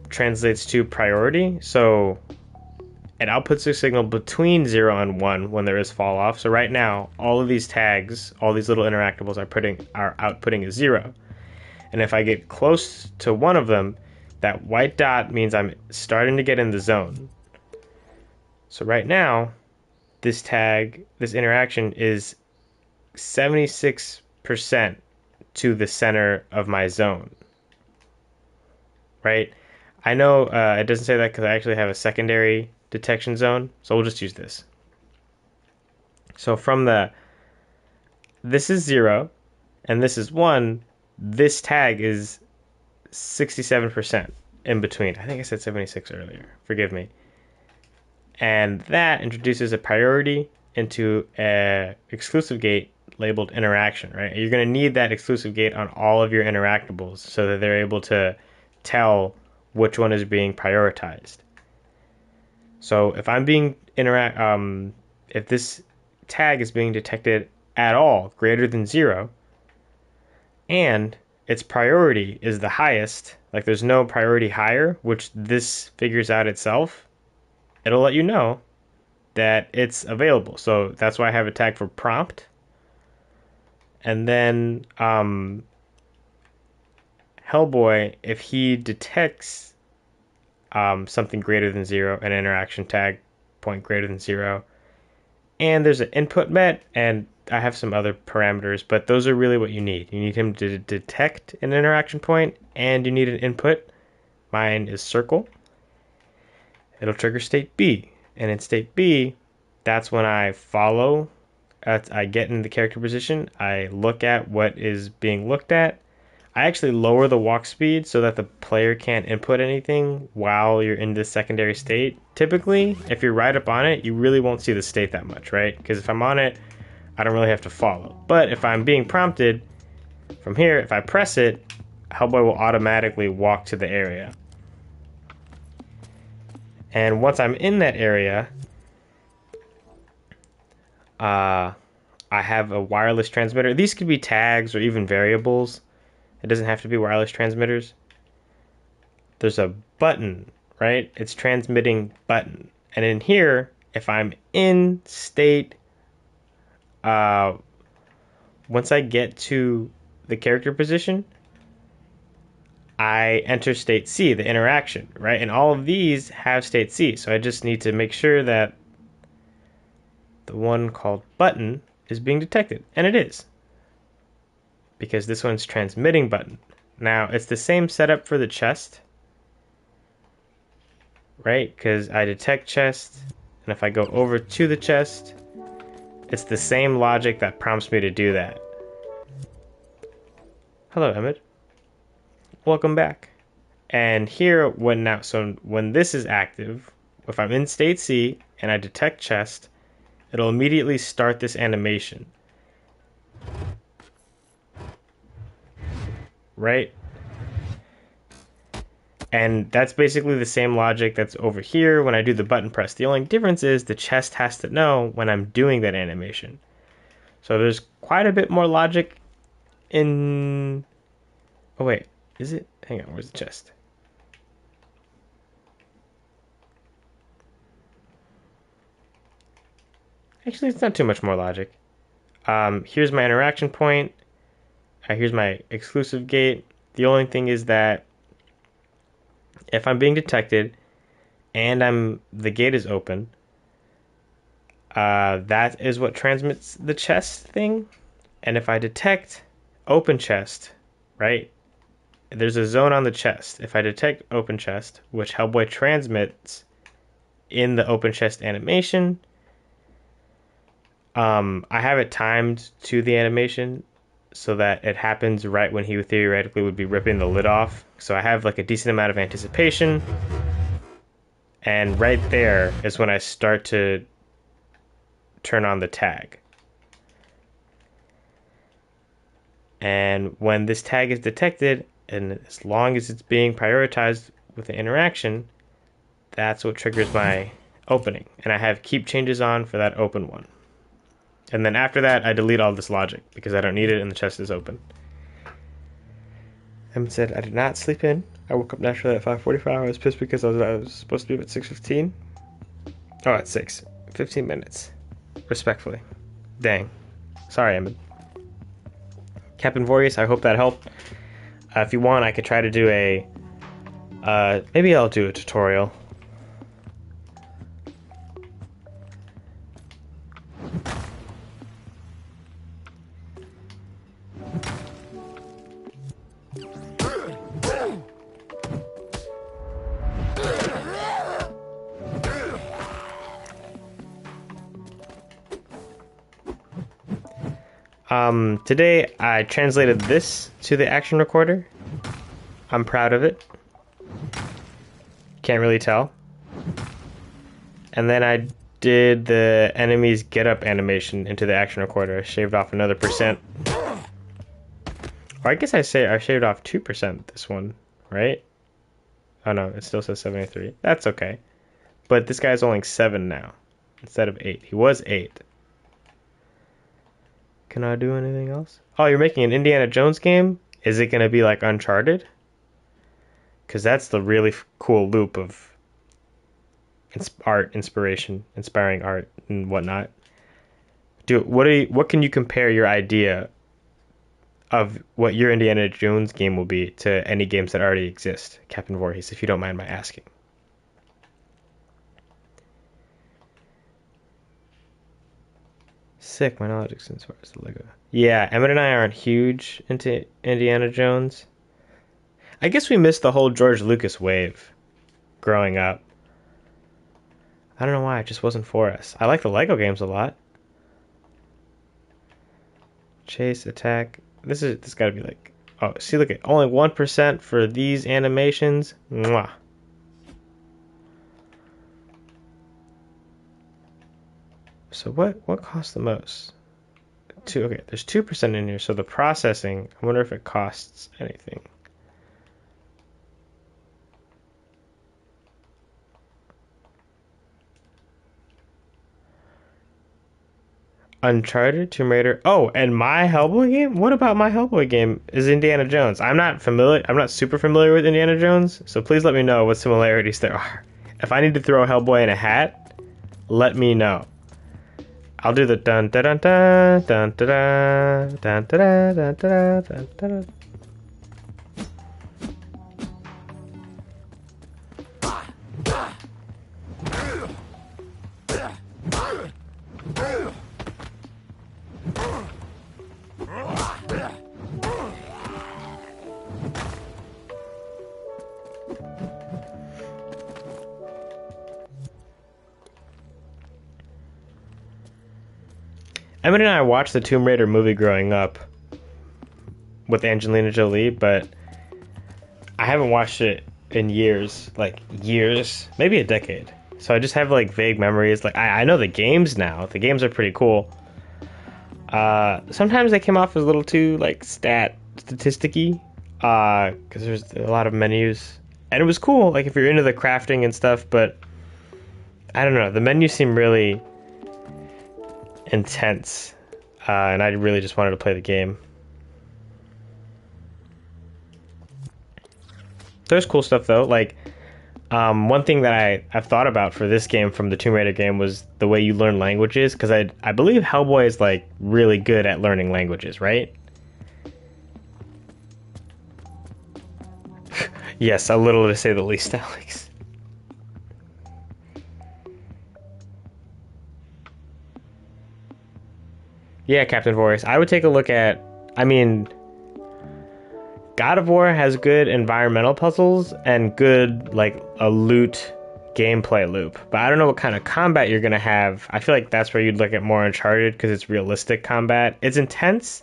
translates to priority. So it outputs a signal between 0 and 1 when there is fall off. So right now, all of these tags, all these little interactables are outputting a 0. And if I get close to one of them, that white dot means I'm starting to get in the zone. So right now, this interaction is 76% to the center of my zone, right? I know it doesn't say that because I actually have a secondary detection zone, so we'll just use this. So this is 0 and this is 1, this tag is 67% in between. I think I said 76 earlier, forgive me. And that introduces a priority into a exclusive gate labeled interaction, right? You're going to need that exclusive gate on all of your interactables so that they're able to tell which one is being prioritized. So if I'm being if this tag is being detected at all greater than 0, and its priority is the highest, like there's no priority higher, which this figures out itself, it'll let you know that it's available. So that's why I have a tag for prompt. And then Hellboy, if he detects something greater than 0, an interaction tag point greater than 0, and there's an input met, and I have some other parameters, but those are really what you need. You need him to detect an interaction point, and you need an input. Mine is circle. It'll trigger state B, and in state B, that's when I follow. I get in the character position. I look at what is being looked at. I actually lower the walk speed so that the player can't input anything while you're in this secondary state. Typically, if you're right up on it, you really won't see the state that much, right? Because if I'm on it, I don't really have to follow. But if I'm being prompted from here, if I press it, Hellboy will automatically walk to the area. And once I'm in that area, I have a wireless transmitter. These could be tags or even variables. It doesn't have to be wireless transmitters. There's a button, right? It's transmitting button. And in here, if I'm in state, once I get to the character position, I enter state C, the interaction, right? And all of these have state C. So I just need to make sure that the one called button is being detected. And it is, because this one's transmitting button. Now, it's the same setup for the chest, right? Because I detect chest, and if I go over to the chest, it's the same logic that prompts me to do that. Hello, Emmett. Welcome back. And here, when this is active, if I'm in state C and I detect chest, it'll immediately start this animation. Right? And that's basically the same logic that's over here when I do the button press. The only difference is the chest has to know when I'm doing that animation. So there's quite a bit more logic in... Oh wait, is it? Hang on, where's the chest? Actually, it's not too much more logic. Here's my interaction point. Here's my exclusive gate. The only thing is that if I'm being detected and the gate is open, that is what transmits the chest thing. And if I detect open chest, right, there's a zone on the chest. If I detect open chest, which Hellboy transmits in the open chest animation, I have it timed to the animation so that it happens right when he theoretically would be ripping the lid off. So I have like a decent amount of anticipation. And right there is when I start to turn on the tag. And when this tag is detected, and as long as it's being prioritized with the interaction, that's what triggers my opening. And I have keep changes on for that open one. And then after that, I delete all this logic because I don't need it and the chest is open. Em said, I did not sleep in. I woke up naturally at 5:45. I was pissed because I was supposed to be up at 6:15. Oh, it's 6. 15 minutes. Respectfully. Dang. Sorry, Emmett. Captain Vorius, I hope that helped. If you want, I could try to do a... maybe I'll do a tutorial. Today I translated this to the action recorder. I'm proud of it. Can't really tell. And then I did the enemy's get up animation into the action recorder. I shaved off another %. Or I guess I shaved off 2% this one, right? Oh no, it still says 73. That's okay. But this guy's only 7 now instead of 8. He was 8. Can I do anything else? Oh, you're making an Indiana Jones game? Is it going to be like Uncharted? Because that's the really cool loop of inspiring art and whatnot. What can you compare your idea of what your Indiana Jones game will be to any games that already exist, Captain Voorhees, if you don't mind my asking? Sick, my knowledge extends as far as the Lego. Yeah, Emmett and I aren't huge into Indiana Jones. I guess we missed the whole George Lucas wave growing up. I don't know why, it just wasn't for us. I like the Lego games a lot. Chase, attack. This gotta be like... Oh, see, look at only 1% for these animations. Mwah. So what costs the most? 2. Okay, there's 2% in here, so the processing, I wonder if it costs anything. Uncharted, Tomb Raider. Oh, and my Hellboy game? What about my Hellboy game is Indiana Jones? I'm not super familiar with Indiana Jones, so please let me know what similarities there are. If I need to throw Hellboy in a hat, let me know. I'll do the dun dun dun dun dun dun dun dun dun dun dun dun. Emmett and I watched the Tomb Raider movie growing up with Angelina Jolie, but I haven't watched it in years, maybe a decade. So I just have like vague memories. Like I know the games now. The games are pretty cool. Sometimes they came off as a little too like statisticky, because there's a lot of menus, and it was cool. Like if you're into the crafting and stuff, but I don't know. The menus seem really intense, and I really just wanted to play the game. There's cool stuff though, like one thing that I've thought about for this game from the Tomb Raider game was the way you learn languages, because I believe Hellboy is like really good at learning languages, right? Yes, a little to say the least, Alex. Yeah, Captain Voice. I would take a look at, I mean, God of War has good environmental puzzles and good, like, a loot gameplay loop. But I don't know what kind of combat you're going to have. I feel like that's where you'd look at more Uncharted, because it's realistic combat. It's intense,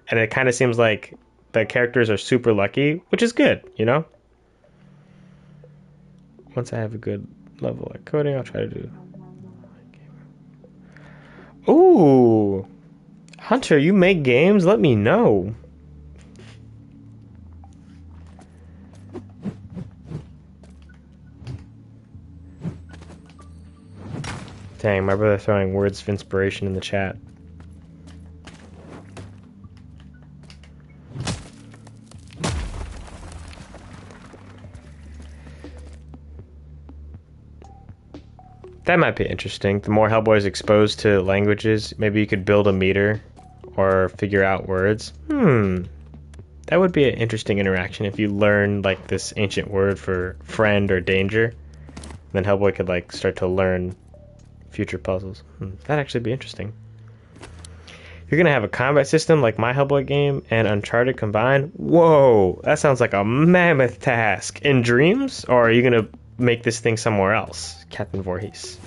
and it kind of seems like the characters are super lucky, which is good, you know? Once I have a good level at coding, I'll try to do... Ooh! Hunter, you make games? Let me know. Dang, my brother throwing words of inspiration in the chat. That might be interesting. The more Hellboy is exposed to languages, maybe you could build a meter or figure out words. That would be an interesting interaction if you learn like this ancient word for friend or danger. Then Hellboy could like start to learn future puzzles. That'd actually be interesting. You're gonna have a combat system like my Hellboy game and Uncharted combined. Whoa, that sounds like a mammoth task. In Dreams, or are you gonna make this thing somewhere else, Captain Voorhees?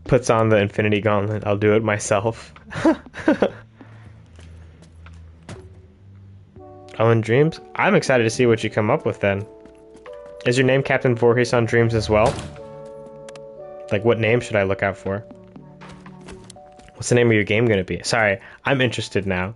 Puts on the Infinity Gauntlet. I'll do it myself. Oh, in Dreams? I'm excited to see what you come up with then. Is your name Captain Voorhees on Dreams as well? Like, what name should I look out for? What's the name of your game gonna be? Sorry, I'm interested now.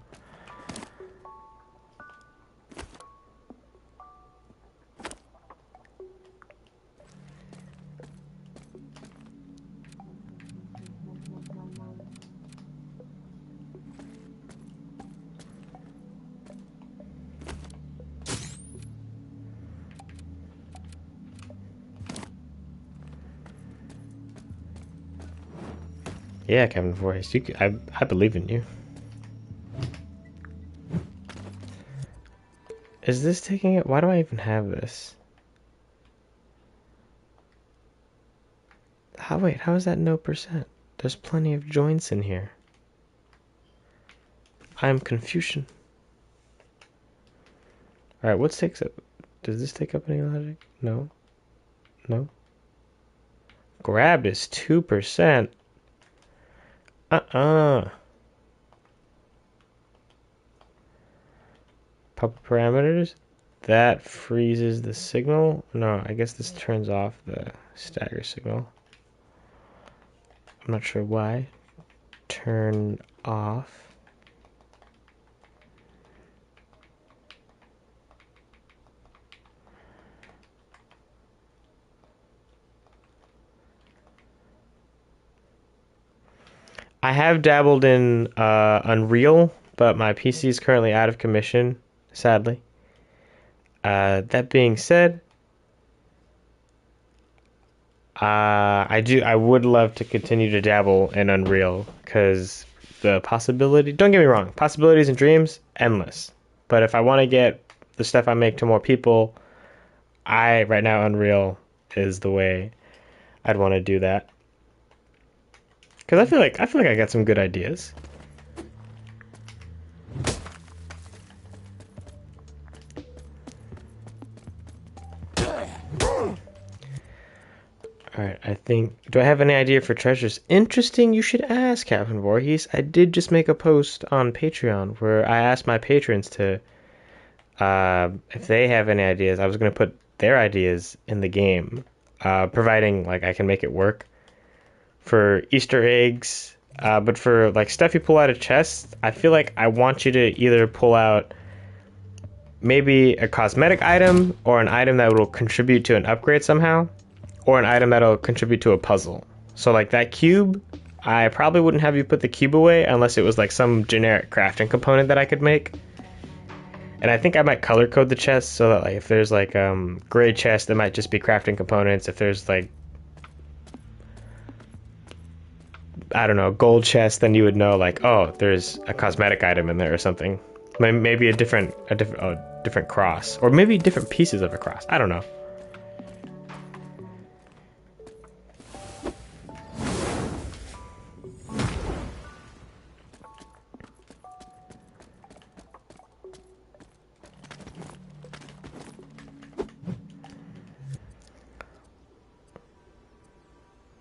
Yeah, Captain Voorhees, I believe in you. Is this taking it? Why do I even have this? Wait, how is that no percent? There's plenty of joints in here. I am Confucian. Alright, what takes up? Does this take up any logic? No. No. Grabbed is 2%. Pop parameters. That freezes the signal. No, I guess this turns off the stagger signal. I'm not sure why. Turn off. I have dabbled in Unreal, but my PC is currently out of commission, sadly. That being said, I would love to continue to dabble in Unreal because the possibility, don't get me wrong, possibilities and dreams, endless. But if I want to get the stuff I make to more people, right now Unreal is the way I'd want to do that. Because I feel like I got some good ideas. Alright, I think... Do I have any idea for treasures? Interesting, you should ask, Captain Voorhees. I did just make a post on Patreon where I asked my patrons to... if they have any ideas, I was going to put their ideas in the game. Providing, like, I can make it work. For Easter eggs, but for, like, stuff you pull out of chests, I feel like I want you to either pull out maybe a cosmetic item or an item that will contribute to an upgrade somehow. Or an item that'll contribute to a puzzle. So like that cube, I probably wouldn't have you put the cube away unless it was like some generic crafting component that I could make. And I think I might color code the chest so that like if there's like gray chest, that might just be crafting components. If there's like, I don't know, gold chest, then you would know like, oh, there's a cosmetic item in there or something. Maybe a different cross, or maybe different pieces of a cross. I don't know.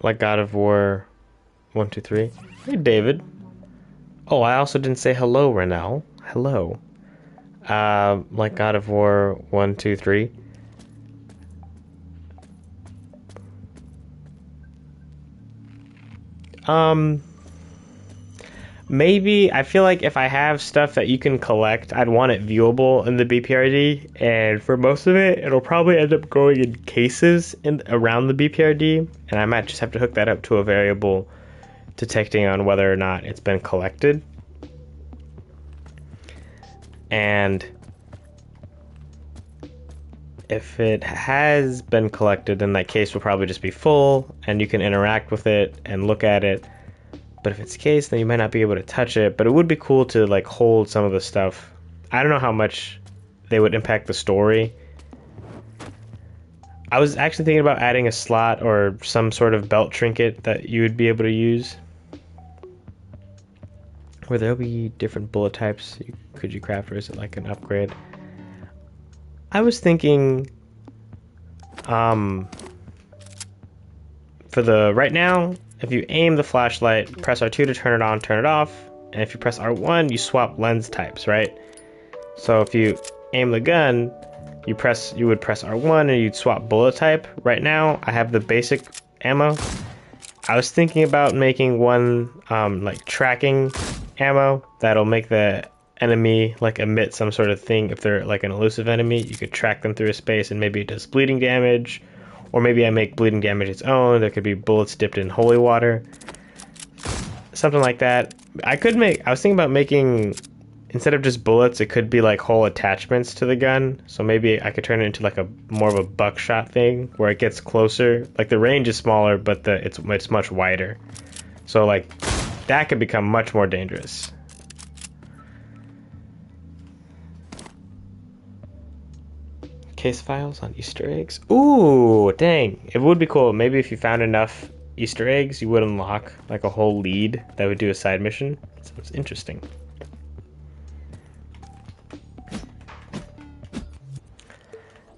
Like God of War 1, 2, 3. Hey, David. Oh, I also didn't say hello, Renell. Hello. Like God of War 1, 2, 3. Maybe, I feel like if I have stuff that you can collect, I'd want it viewable in the BPRD, and for most of it, it'll probably end up going in cases around the BPRD, and I might just have to hook that up to a variable detecting on whether or not it's been collected. And if it has been collected, then that case will probably just be full and you can interact with it and look at it. But if it's case, then you might not be able to touch it. But it would be cool to like hold some of the stuff. I don't know how much they would impact the story. I was actually thinking about adding a slot or some sort of belt trinket that you would be able to use, where there'll be different bullet types. Could you craft, or is it like an upgrade? I was thinking, um, for the right now, if you aim the flashlight, press R2 to turn it on, turn it off, and if you press R1, you swap lens types, right? So if you aim the gun, you would press R1 and you'd swap bullet type. Right now, I have the basic ammo. I was thinking about making one like tracking ammo that'll make the enemy like emit some sort of thing. If they're like an elusive enemy, you could track them through a space and maybe it does bleeding damage. Or maybe I make bleeding damage its own. There could be bullets dipped in holy water. Something like that. I was thinking about making, instead of just bullets, it could be like whole attachments to the gun. So maybe I could turn it into like a more of a buckshot thing where it gets closer. Like the range is smaller, but it's much wider. So like that could become much more dangerous. Case files on Easter eggs. Ooh, dang. It would be cool. Maybe if you found enough Easter eggs, you would unlock like a whole lead that would do a side mission. Sounds interesting.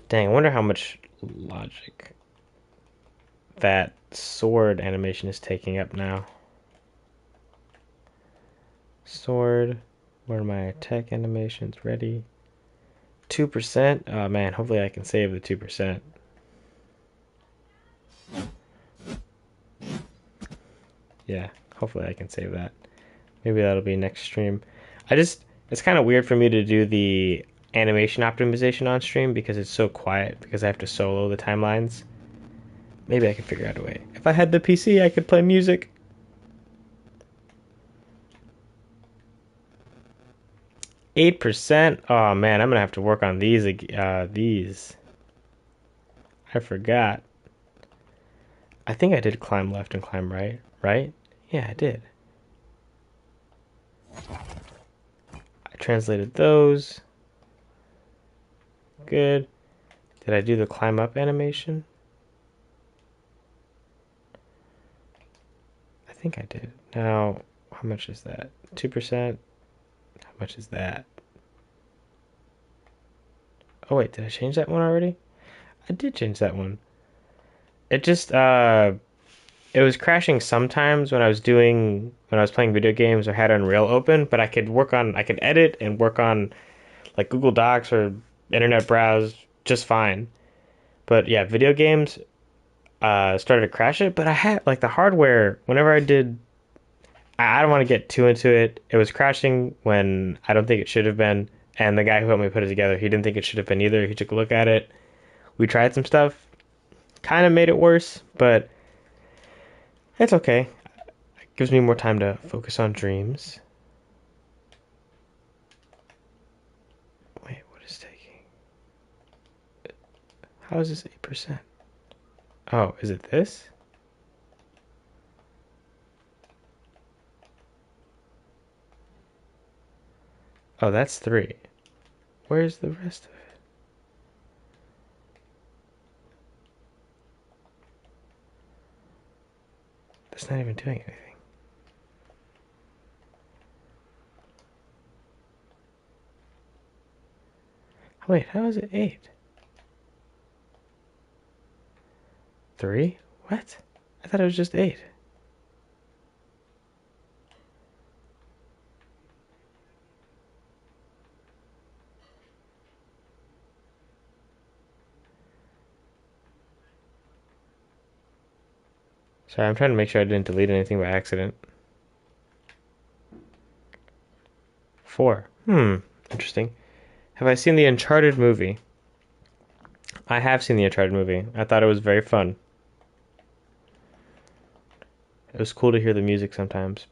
Dang, I wonder how much logic that sword animation is taking up now. Sword. Where are my attack animations? Ready. 2%? Oh man, hopefully I can save the 2%. Yeah, hopefully I can save that. Maybe that'll be next stream. It's kind of weird for me to do the animation optimization on stream because it's so quiet because I have to solo the timelines. Maybe I can figure out a way. If I had the PC, I could play music. 8%? Oh man, I'm gonna have to work on these. These. I forgot. I think I did climb left and climb right. Right? Yeah, I did. I translated those. Good. Did I do the climb up animation? I think I did. Now, how much is that? 2%? How much is that? Oh wait, did I change that one already? I did change that one. It just it was crashing sometimes when I was playing video games or had Unreal open, but I could edit and work on like Google Docs or internet browse just fine. But yeah, video games started to crash it, but I had like the hardware whenever I don't want to get too into it. It was crashing when I don't think it should have been, and the guy who helped me put it together, he didn't think it should have been either. He took a look at it. We tried some stuff, kind of made it worse, but it's okay. It gives me more time to focus on dreams. Wait, what is taking? How is this 8%? Oh, is it this? Oh, that's 3. Where's the rest of it? That's not even doing anything. Wait, how is it 8? 3? What? I thought it was just 8. Sorry, I'm trying to make sure I didn't delete anything by accident. 4. Interesting. Have I seen the Uncharted movie? I have seen the Uncharted movie. I thought it was very fun. It was cool to hear the music sometimes.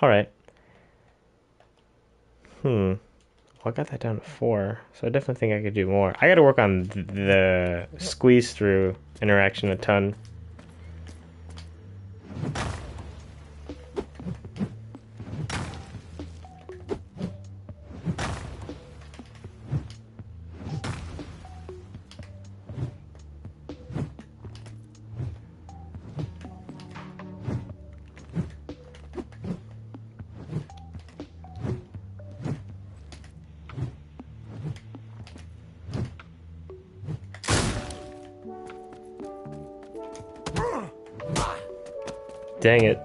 All right. Well, I got that down to 4, so I definitely think I could do more. I got to work on the squeeze through interaction a ton. Dang it.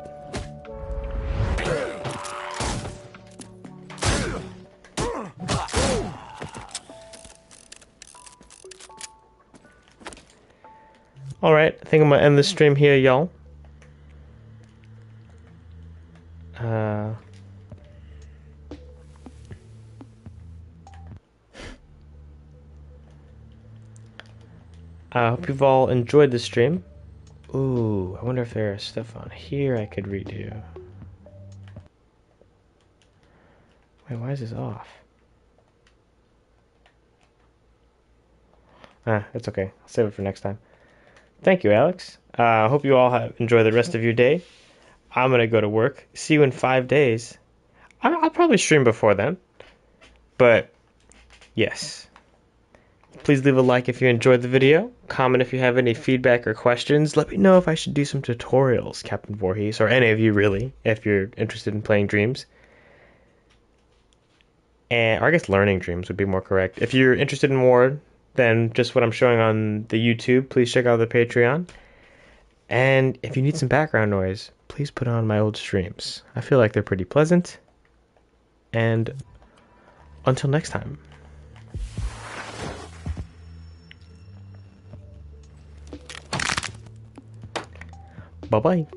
Alright, I think I'm gonna end the stream here, y'all. I hope you've all enjoyed the stream. Ooh, I wonder if there's stuff on here I could redo. Wait, why is this off? It's okay. I'll save it for next time. Thank you, Alex. I hope you all enjoy the rest of your day. I'm gonna go to work. See you in 5 days. I'll probably stream before then. But, yes. Please leave a like if you enjoyed the video. Comment if you have any feedback or questions. Let me know if I should do some tutorials, Captain Voorhees, or any of you really, if you're interested in playing Dreams. Or I guess learning Dreams would be more correct. If you're interested in more than just what I'm showing on the YouTube, please check out the Patreon. And if you need some background noise, please put on my old streams. I feel like they're pretty pleasant. And until next time. Bye-bye.